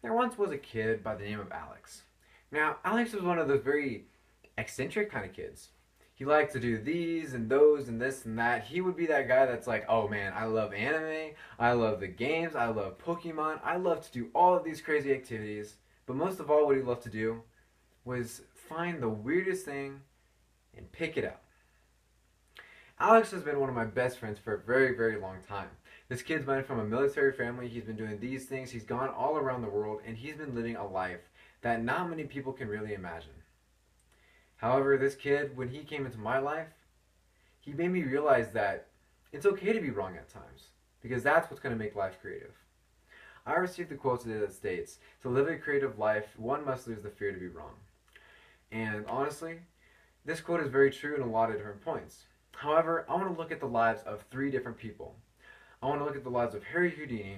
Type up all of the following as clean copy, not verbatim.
There once was a kid by the name of Alex. Now, Alex was one of those very eccentric kind of kids. He liked to do these and those and this and that. He would be that guy that's like, oh man, I love anime, I love the games, I love Pokemon, I love to do all of these crazy activities. But most of all, what he loved to do was find the weirdest thing and pick it out. Alex has been one of my best friends for a very, very long time. This kid's been from a military family. He's been doing these things. He's gone all around the world, and he's been living a life that not many people can really imagine. However, this kid, when he came into my life, he made me realize that it's okay to be wrong at times, because that's what's going to make life creative. I received the quote today that states, to live a creative life, one must lose the fear to be wrong. And honestly, this quote is very true in a lot of different points. However, I want to look at the lives of three different people. I want to look at the lives of Harry Houdini,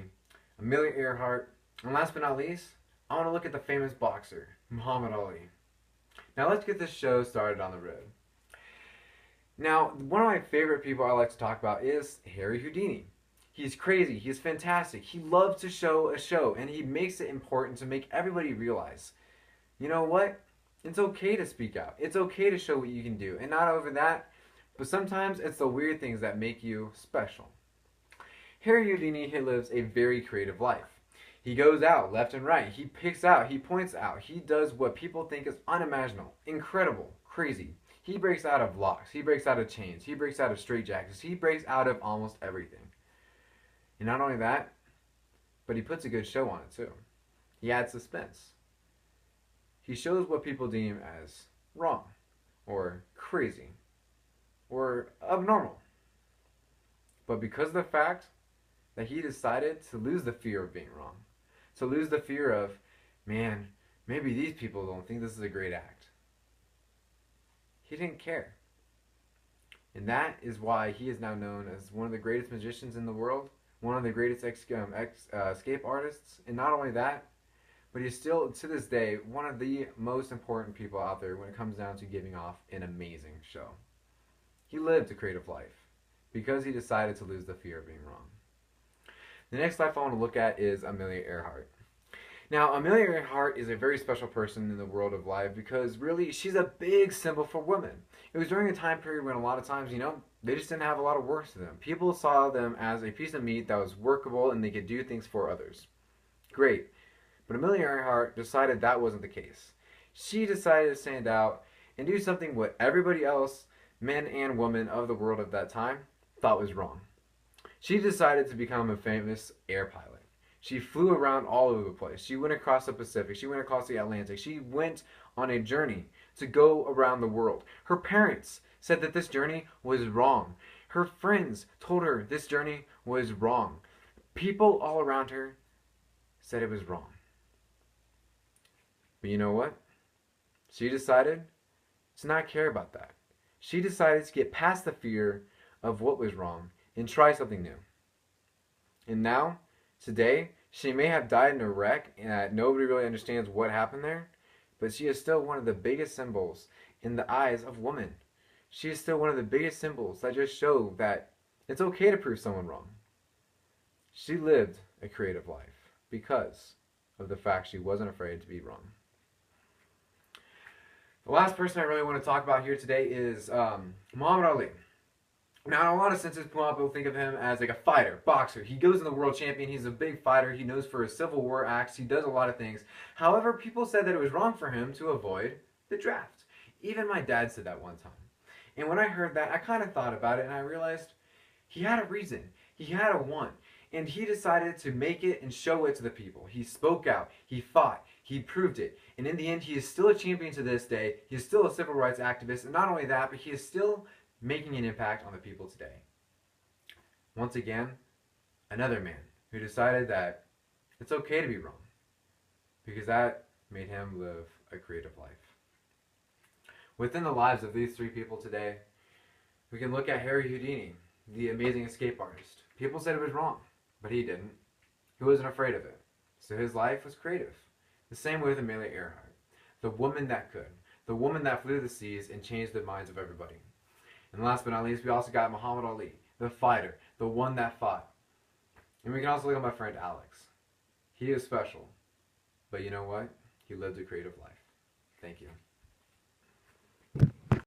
Amelia Earhart, and last but not least, I want to look at the famous boxer, Muhammad Ali. Now let's get this show started on the road. Now, one of my favorite people I like to talk about is Harry Houdini. He's crazy, he's fantastic, he loves to show a show, and he makes it important to make everybody realize, you know what? It's okay to speak out. It's okay to show what you can do. And not over that, but sometimes it's the weird things that make you special. Harry Houdini lives a very creative life. He goes out left and right. He picks out. He points out. He does what people think is unimaginable, incredible, crazy. He breaks out of locks. He breaks out of chains. He breaks out of straitjackets. He breaks out of almost everything. And not only that, but he puts a good show on it too. He adds suspense. He shows what people deem as wrong, or crazy, or abnormal. But because of the fact that he decided to lose the fear of being wrong, to lose the fear of, man, maybe these people don't think this is a great act. He didn't care. And that is why he is now known as one of the greatest magicians in the world, one of the greatest escape artists, and not only that, but he's still, to this day, one of the most important people out there when it comes down to giving off an amazing show. He lived a creative life because he decided to lose the fear of being wrong. The next life I want to look at is Amelia Earhart. Now, Amelia Earhart is a very special person in the world of life because really she's a big symbol for women. It was during a time period when a lot of times, they just didn't have a lot of work to them. People saw them as a piece of meat that was workable and they could do things for others. Great. But Amelia Earhart decided that wasn't the case. She decided to stand out and do something what everybody else, men and women of the world at that time, thought was wrong. She decided to become a famous air pilot. She flew around all over the place. She went across the Pacific. She went across the Atlantic. She went on a journey to go around the world. Her parents said that this journey was wrong. Her friends told her this journey was wrong. People all around her said it was wrong. But you know what? She decided to not care about that. She decided to get past the fear of what was wrong and try something new. And now, today, she may have died in a wreck and nobody really understands what happened there, but she is still one of the biggest symbols in the eyes of women. She is still one of the biggest symbols that just show that it's okay to prove someone wrong. She lived a creative life because of the fact she wasn't afraid to be wrong. The last person I really want to talk about here today is Muhammad Ali. Now, in a lot of senses, people think of him as like a fighter, boxer. He goes in the world champion. He's a big fighter. He knows for his Civil War acts. He does a lot of things. However, people said that it was wrong for him to avoid the draft. Even my dad said that one time. And when I heard that, I kind of thought about it and I realized he had a reason. He had a want. And he decided to make it and show it to the people. He spoke out. He fought. He proved it. And in the end, he is still a champion to this day. He is still a civil rights activist. And not only that, but he is still making an impact on the people today. Once again, another man who decided that it's okay to be wrong. Because that made him live a creative life. Within the lives of these three people today, we can look at Harry Houdini, the amazing escape artist. People said it was wrong, but he didn't. He wasn't afraid of it. So his life was creative. The same way with Amelia Earhart, the woman that could, the woman that flew the seas and changed the minds of everybody. And last but not least, we also got Muhammad Ali, the fighter, the one that fought. And we can also look at my friend Alex. He is special But you know what? He lived a creative life. Thank you.